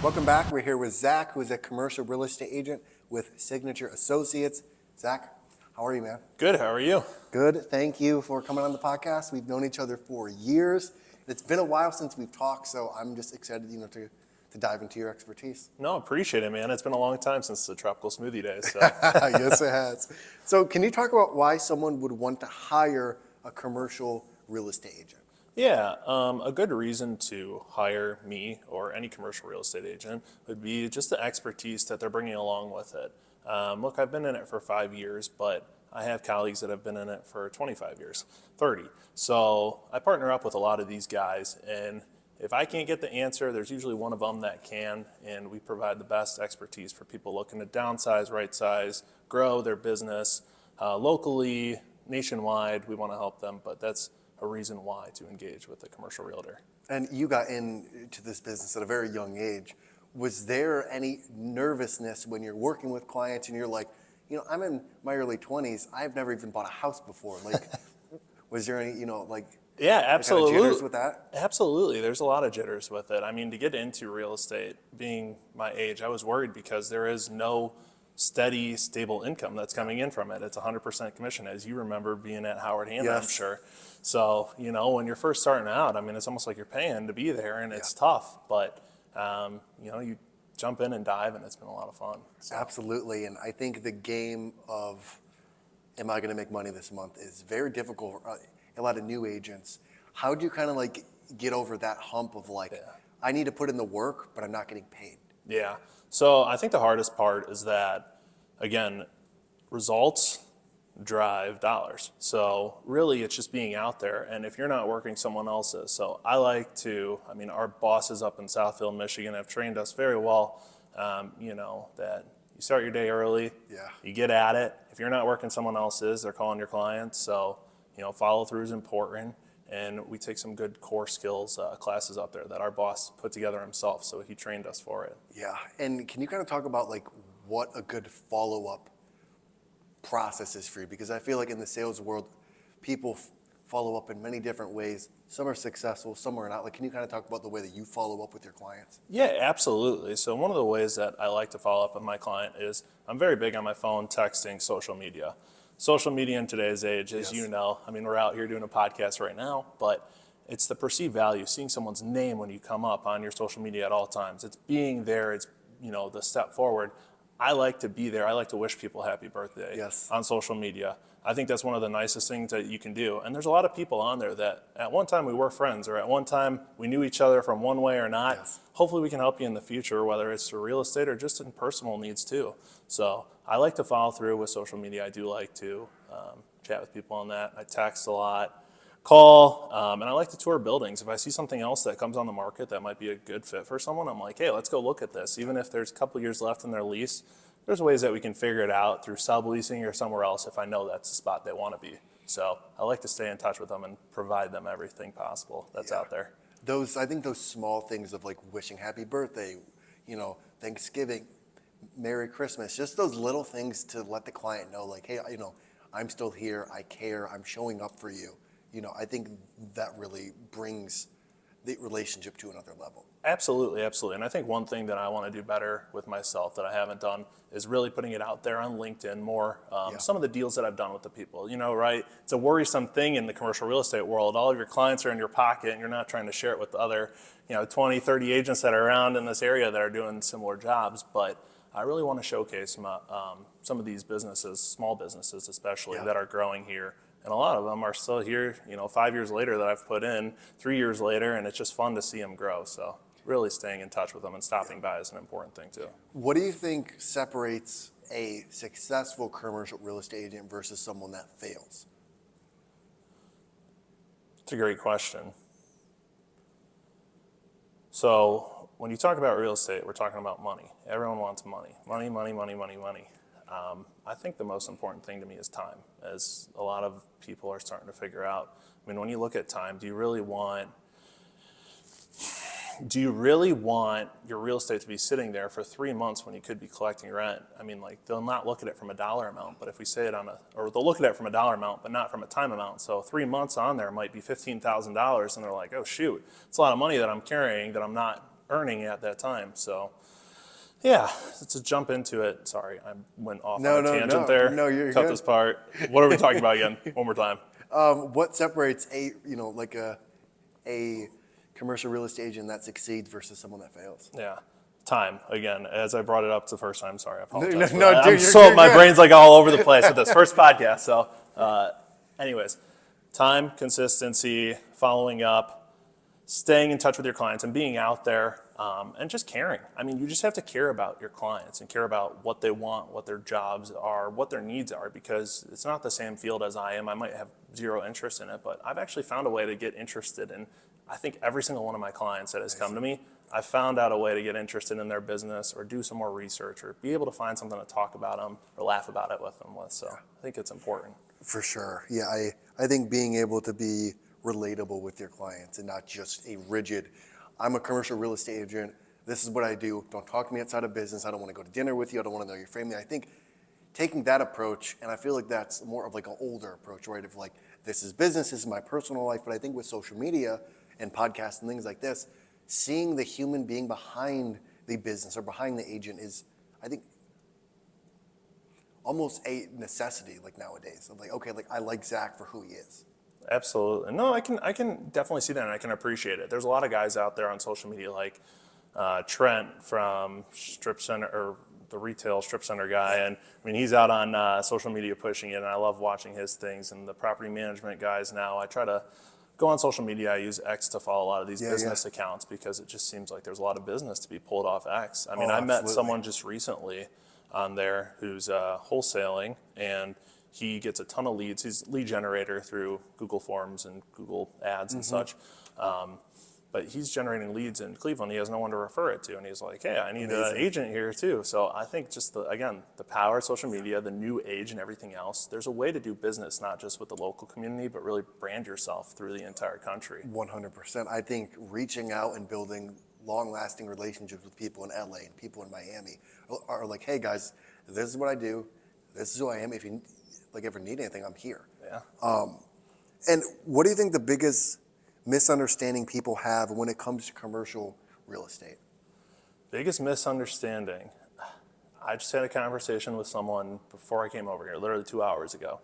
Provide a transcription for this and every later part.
Welcome back. We're here with Zack, who is a commercial real estate agent with Signature Associates. Zack, how are you, man? Good, how are you? Good. Thank you for coming on the podcast. We've known each other for years. It's been a while since we've talked, so I'm just excited, to dive into your expertise. No, appreciate it, man. It's been a long time since the tropical smoothie days. So. Yes, it has. So can you talk about why someone would want to hire a commercial real estate agent? Yeah, a good reason to hire me or any commercial real estate agent would be just the expertise that they're bringing along with it. Look, I've been in it for 5 years, but I have colleagues that have been in it for 25 years, 30. So I partner up with a lot of these guys, and if I can't get the answer, there's usually one of them that can, and we provide the best expertise for people looking to downsize, right size, grow their business locally, nationwide. We want to help them, but that's a reason why to engage with a commercial realtor. And you got into this business at a very young age. Was there any nervousness when you're working with clients and you're like, I'm in my early 20s, I've never even bought a house before. Like, was there any, Yeah, absolutely. Kind of jitters with that? Absolutely. There's a lot of jitters with it. I mean, to get into real estate, being my age, I was worried because there is no steady, stable income that's coming in from it. It's 100% commission, as you remember being at Howard Hanna, Yes. I'm sure. So, when you're first starting out, I mean, it's almost like you're paying to be there, and it's tough. But, you jump in and dive, and it's been a lot of fun. So. Absolutely. And I think the game of, am I going to make money this month, is very difficult for a lot of new agents. How do you kind of get over that hump of I need to put in the work, but I'm not getting paid? Yeah. So I think the hardest part is that, again, results drive dollars. So really it's just being out there. And if you're not working, someone else is. So our bosses up in Southfield, Michigan have trained us very well, that you start your day early, you get at it. If you're not working, someone else is. They're calling your clients. So, follow through is important. And we take some good core skills classes up there that our boss put together himself. So he trained us for it. Yeah. And can you kind of talk about what a good follow-up process is for you? Because I feel like in the sales world, people follow up in many different ways. Some are successful, some are not. Can you kind of talk about the way that you follow up with your clients? Yeah, absolutely. So one of the ways that I like to follow up with my client is I'm very big on my phone, texting, social media. Social media in today's age, as you know, we're out here doing a podcast right now, but it's the perceived value, seeing someone's name when you come up on your social media at all times. It's being there, it's, the step forward. I like to be there. I like to wish people happy birthday on social media. I think that's one of the nicest things that you can do. And there's a lot of people on there that at one time we were friends, or at one time we knew each other from one way or not. Yes. Hopefully we can help you in the future, whether it's through real estate or just in personal needs too. So I like to follow through with social media. I do like to chat with people on that. I text a lot, call, and I like to tour buildings. If I see something else that comes on the market that might be a good fit for someone, I'm like, hey, let's go look at this. Even if there's a couple years left in their lease, there's ways that we can figure it out through subleasing or somewhere else if I know that's the spot they want to be. So I like to stay in touch with them and provide them everything possible that's out there. I think those small things of wishing happy birthday, Thanksgiving, Merry Christmas, just those little things to let the client know, hey, I'm still here, I care, I'm showing up for you. I think that really brings the relationship to another level. Absolutely, absolutely. And I think one thing that I want to do better with myself that I haven't done is really putting it out there on LinkedIn more. Some of the deals that I've done with the people, right? It's a worrisome thing in the commercial real estate world. All of your clients are in your pocket and you're not trying to share it with the other, 20, 30 agents that are around in this area that are doing similar jobs. But I really want to showcase some of these businesses, small businesses especially, that are growing here. And a lot of them are still here, 5 years later that I've put in, 3 years later, and it's just fun to see them grow. So really staying in touch with them and stopping by is an important thing too. What do you think separates a successful commercial real estate agent versus someone that fails? It's a great question. So when you talk about real estate, we're talking about money. Everyone wants money. Money, money, money, money, money. I think the most important thing to me is time, as a lot of people are starting to figure out. When you look at time, do you really want your real estate to be sitting there for 3 months when you could be collecting rent? They'll not look at it from a dollar amount, but if we say it they'll look at it from a dollar amount, but not from a time amount. So 3 months on there might be $15,000, and they're like, oh shoot, it's a lot of money that I'm carrying that I'm not earning at that time. So yeah, to jump into it. Sorry, I went off No, on a no, tangent no. there. No, you're Cut good. this part. What are we talking about again? One more time. What separates a commercial real estate agent that succeeds versus someone that fails? Yeah. Time. Again, as I brought it up the first time, sorry, I apologize. No, for no, that. dude, you're My good. brain's like all over the place with this first podcast. So, anyways, time, consistency, following up, staying in touch with your clients and being out there, and just caring. I mean, you just have to care about your clients and care about what they want, what their jobs are, what their needs are, because it's not the same field as I am. I might have zero interest in it, but I've actually found a way to get interested in, I think, every single one of my clients that has come to me. I found out a way to get interested in their business or do some more research or be able to find something to talk about them or laugh about it with them with. So I think it's important. For sure. Yeah, I think being able to be relatable with your clients and not just a rigid, I'm a commercial real estate agent, this is what I do, don't talk to me outside of business, I don't want to go to dinner with you, I don't want to know your family. I think taking that approach, and I feel like that's more of like an older approach, right? Of like, this is business, this is my personal life, but I think with social media and podcasts and things like this, seeing the human being behind the business or behind the agent is, I think, almost a necessity like nowadays. Of like, okay, like I like Zack for who he is. Absolutely. No, I can definitely see that and I can appreciate it. There's a lot of guys out there on social media like Trent from Strip Center or the retail strip center guy. And I mean, he's out on social media pushing it and I love watching his things. And the property management guys now, I try to go on social media. I use X to follow a lot of these business accounts because it just seems like there's a lot of business to be pulled off X. I mean, I met someone just recently on there who's wholesaling and he gets a ton of leads. He's a lead generator through Google Forms and Google Ads and such. But he's generating leads in Cleveland. He has no one to refer it to. And he's like, hey, I need an agent here too. So I think just, the power of social media, the new age and everything else, there's a way to do business, not just with the local community, but really brand yourself through the entire country. 100%. I think reaching out and building long-lasting relationships with people in LA and people in Miami are like, hey guys, this is what I do. This is who I am. If you ever need anything, I'm here. Yeah. And what do you think the biggest misunderstanding people have when it comes to commercial real estate? Biggest misunderstanding. I just had a conversation with someone before I came over here, literally 2 hours ago.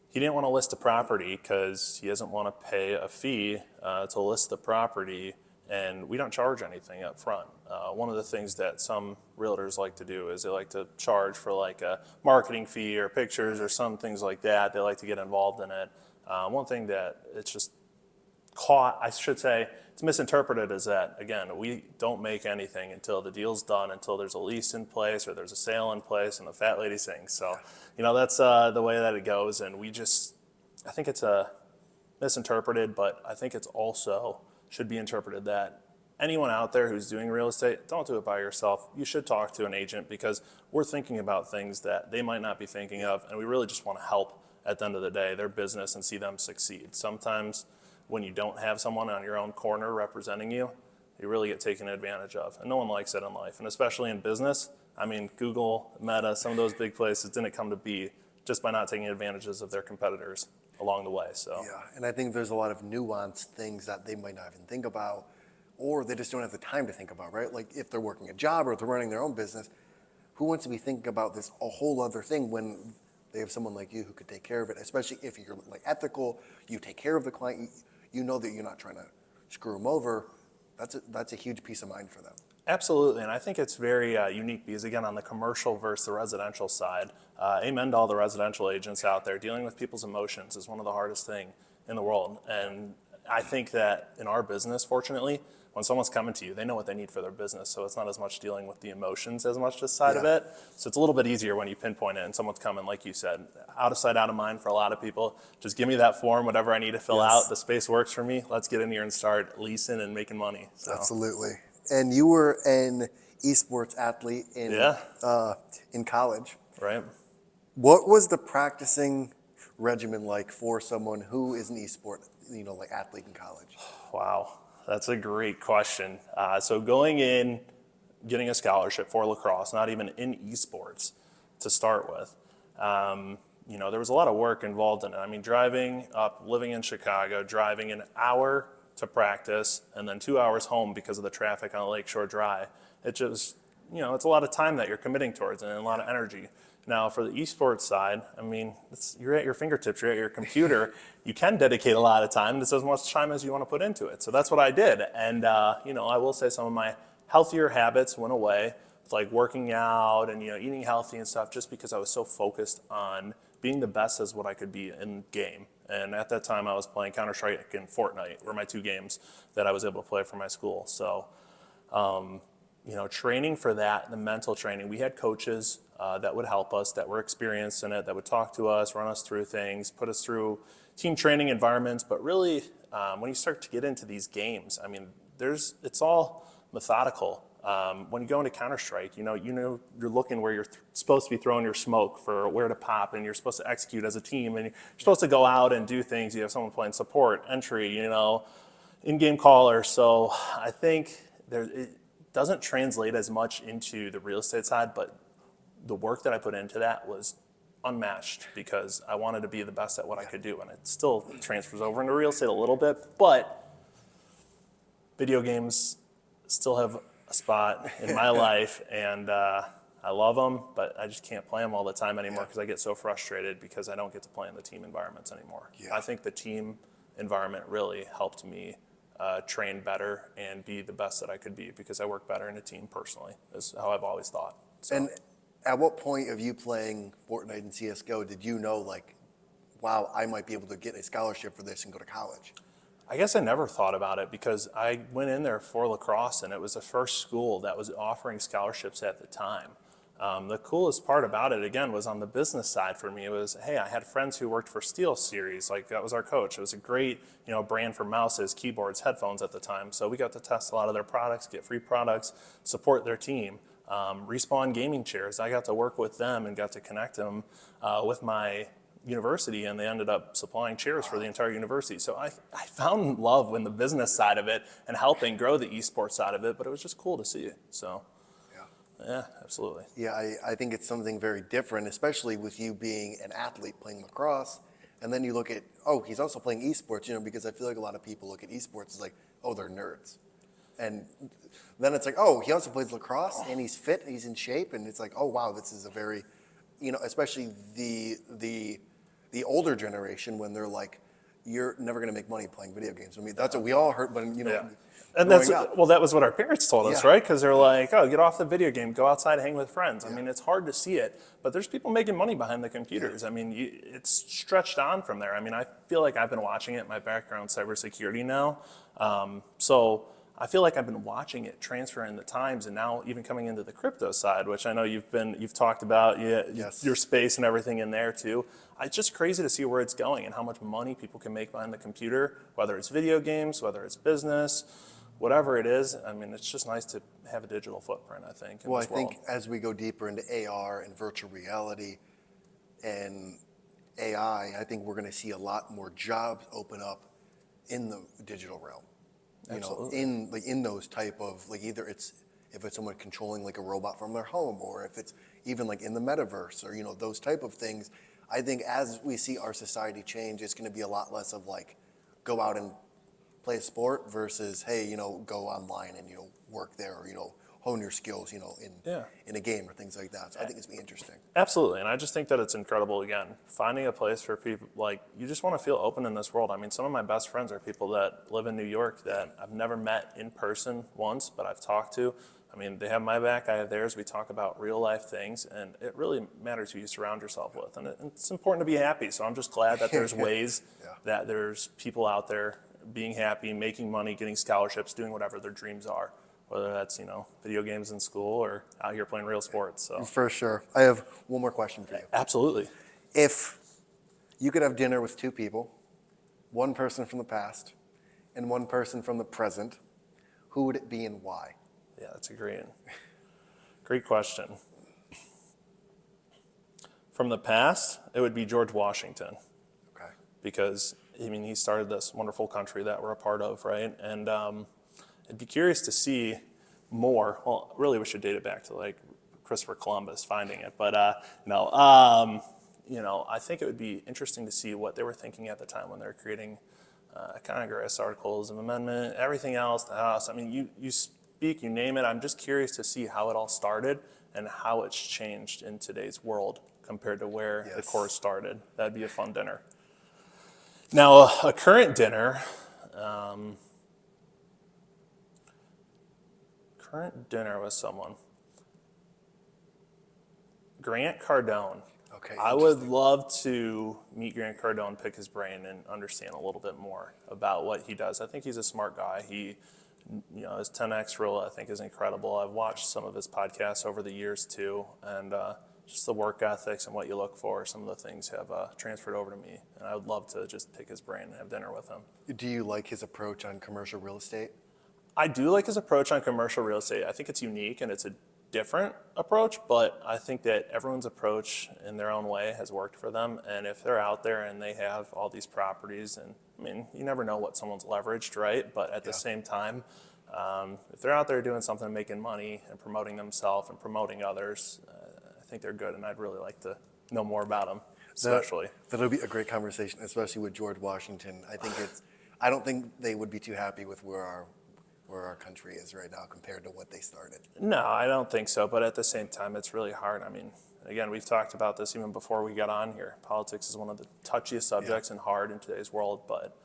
He didn't want to list a property because he doesn't want to pay a fee to list the property, and we don't charge anything up front. One of the things that some realtors like to do is they like to charge for like a marketing fee or pictures or some things like that. They like to get involved in it. One thing that it's just it's misinterpreted is that, again, we don't make anything until the deal's done, until there's a lease in place or there's a sale in place and the fat lady sings. So, that's the way that it goes. And I think it's misinterpreted, but I think it's also should be interpreted that anyone out there who's doing real estate, don't do it by yourself. You should talk to an agent because we're thinking about things that they might not be thinking of, and we really just want to help at the end of the day, their business and see them succeed. Sometimes when you don't have someone on your own corner representing you, you really get taken advantage of. And no one likes it in life, and especially in business. I mean, Google, Meta, some of those big places didn't come to be just by not taking advantages of their competitors along the way. So yeah, and I think there's a lot of nuanced things that they might not even think about, or they just don't have the time to think about, right? Like if they're working a job or if they're running their own business, who wants to be thinking about this a whole other thing when they have someone like you who could take care of it, especially if you're like ethical, you take care of the client, you know that you're not trying to screw them over. That's a huge peace of mind for them. Absolutely, and I think it's very unique because, again, on the commercial versus the residential side, amen to all the residential agents out there. Dealing with people's emotions is one of the hardest things in the world, and I think that in our business, fortunately, when someone's coming to you, they know what they need for their business, so it's not as much dealing with the emotions as much this side of it. So it's a little bit easier when you pinpoint it and someone's coming, like you said, out of sight, out of mind for a lot of people. Just give me that form, whatever I need to fill out. The space works for me. Let's get in here and start leasing and making money. So. Absolutely. And you were an esports athlete in college. Right. What was the practicing regimen like for someone who is an esport, like athlete in college? Wow. That's a great question. So going in, getting a scholarship for lacrosse, not even in esports to start with, there was a lot of work involved in it. I mean, driving up, living in Chicago, driving an hour to practice and then 2 hours home because of the traffic on Lakeshore Drive. It just, it's a lot of time that you're committing towards and a lot of energy. Now, for the esports side, I mean, you're at your fingertips, you're at your computer. You can dedicate a lot of time. It's as much time as you want to put into it. So that's what I did. And, I will say some of my healthier habits went away, like working out and, eating healthy and stuff, just because I was so focused on being the best as what I could be in game. And at that time, I was playing Counter-Strike and Fortnite were my two games that I was able to play for my school. So, training for that, the mental training, we had coaches that would help us, that were experienced in it, that would talk to us, run us through things, put us through team training environments. But really, when you start to get into these games, I mean, it's all methodical. When you go into Counter-Strike, you're looking where you're supposed to be throwing your smoke for where to pop, and you're supposed to execute as a team, and you're supposed to go out and do things. You have someone playing support, entry, in-game caller. So I think it doesn't translate as much into the real estate side, but the work that I put into that was unmatched because I wanted to be the best at what I could do, and it still transfers over into real estate a little bit, but video games still have a spot in my life, and I love them, but I just can't play them all the time anymore because I get so frustrated because I don't get to play in the team environments anymore. I think the team environment really helped me train better and be the best that I could be because I work better in a team personally, is how I've always thought. So. And at what point of you playing Fortnite and CSGO did you know, wow, I might be able to get a scholarship for this and go to college? I guess I never thought about it because I went in there for lacrosse, and it was the first school that was offering scholarships at the time. The coolest part about it, again, was on the business side for me. It was, hey, I had friends who worked for SteelSeries. That was our coach. It was a great, brand for mouses, keyboards, headphones at the time. So we got to test a lot of their products, get free products, support their team. Respawn gaming chairs, I got to work with them and got to connect them with my university, and they ended up supplying chairs for the entire university. So I found love in the business side of it and helping grow the esports side of it, but it was just cool to see it. So yeah, absolutely. Yeah, I think it's something very different, especially with you being an athlete playing lacrosse, and then you look at, he's also playing esports, because I feel like a lot of people look at esports as like, they're nerds. And then it's like, he also plays lacrosse and he's fit, and he's in shape, and it's like, wow, this is a very, especially the older generation when they're like, you're never going to make money playing video games. I mean, that's what we all heard, but And that was what our parents told us, right? Because they're like, get off the video game, go outside, hang with friends. I mean, it's hard to see it, but there's people making money behind the computers. I mean, it's stretched on from there. I mean, I feel like I've been watching it. My background's cybersecurity now, so I feel like I've been watching it transfer in the times, and now even coming into the crypto side, which I know you've talked about, your space and everything in there too. It's just crazy to see where it's going and how much money people can make behind the computer, whether it's video games, whether it's business, whatever it is. I mean, it's just nice to have a digital footprint, I think. Well, I think as we go deeper into AR and virtual reality and AI, I think we're going to see a lot more jobs open up in the digital realm. Absolutely. In those type of either if it's someone controlling a robot from their home, or if it's even in the metaverse, or those type of things. I think as we see our society change, it's going to be a lot less of go out and play a sport versus go online and work there, or hone your skills in a game or things like that. So I think it's going to be interesting. Absolutely, and I just think that it's incredible, again, finding a place for people, you just want to feel open in this world. I mean, some of my best friends are people that live in New York that I've never met in person once, but I've talked to. I mean, they have my back, I have theirs. We talk about real life things, and it really matters who you surround yourself with. And it's important to be happy, so I'm just glad that there's ways that there's people out there being happy, making money, getting scholarships, doing whatever their dreams are. Whether that's, video games in school or out here playing real sports. So. For sure. I have one more question for you. Absolutely. If you could have dinner with two people, one person from the past and one person from the present, who would it be and why? Yeah, that's a great question. From the past, it would be George Washington. Okay. Because, he started this wonderful country that we're a part of, right? And I'd be curious to see more. Well, really, we should date it back to Christopher Columbus finding it. But no, I think it would be interesting to see what they were thinking at the time when they were creating Congress, articles of amendment, everything else, the House. I mean, you speak, you name it. I'm just curious to see how it all started and how it's changed in today's world compared to where the course started. That'd be a fun dinner. Now, a current dinner, with someone. Grant Cardone. Okay. I would love to meet Grant Cardone, pick his brain, and understand a little bit more about what he does. I think he's a smart guy. His 10X rule, I think, is incredible. I've watched some of his podcasts over the years too, and just the work ethics and what you look for, some of the things have transferred over to me. And I would love to just pick his brain and have dinner with him. Do you like his approach on commercial real estate? I do like his approach on commercial real estate. I think it's unique and it's a different approach, but I think that everyone's approach in their own way has worked for them. And if they're out there and they have all these properties, and I mean, you never know what someone's leveraged, right? But at the same time, if they're out there doing something, making money and promoting themselves and promoting others, I think they're good. And I'd really like to know more about them, especially. That'll be a great conversation, especially with George Washington. I don't think they would be too happy with where our country is right now compared to what they started. No, I don't think so. But at the same time, it's really hard. I mean, again, we've talked about this even before we got on here. Politics is one of the touchiest subjects and hard in today's world. But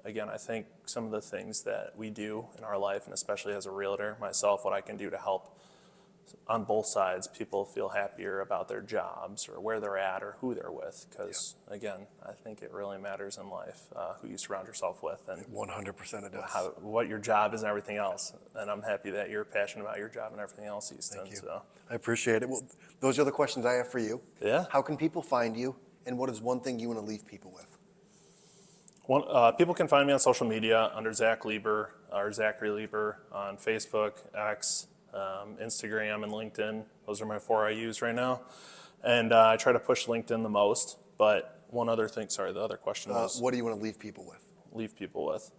again, I think some of the things that we do in our life, and especially as a realtor, myself, what I can do to help on both sides, people feel happier about their jobs or where they're at or who they're with. Because again, I think it really matters in life who you surround yourself with, and 100% it does. What your job is and everything else. And I'm happy that you're passionate about your job and everything else, Easton. Thank you. So. I appreciate it. Well, those are the questions I have for you. Yeah. How can people find you, and what is one thing you want to leave people with? People can find me on social media under Zack Liber or Zachary Liber on Facebook, X, Instagram, and LinkedIn. Those are my 4 I use right now. And I try to push LinkedIn the most. But one other thing, sorry, the other question was? What do you want to leave people with? Leave people with.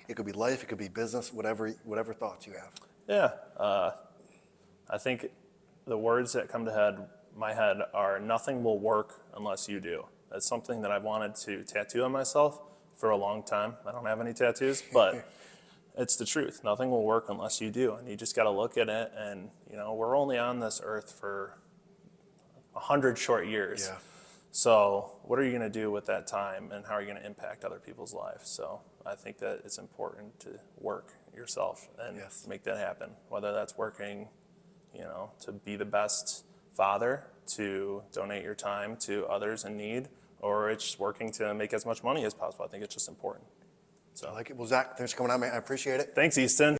It could be life, it could be business, whatever thoughts you have. Yeah. I think the words that come to my head are nothing will work unless you do. That's something that I've wanted to tattoo on myself for a long time. I don't have any tattoos, but it's the truth. Nothing will work unless you do. And you just got to look at it. And, we're only on this earth for 100 short years. Yeah. So what are you going to do with that time, and how are you going to impact other people's lives? So I think that it's important to work yourself and make that happen, whether that's working, to be the best father, to donate your time to others in need, or it's working to make as much money as possible. I think it's just important. So I like it. Well, Zach, thanks for coming on, man. I appreciate it. Thanks, Easton.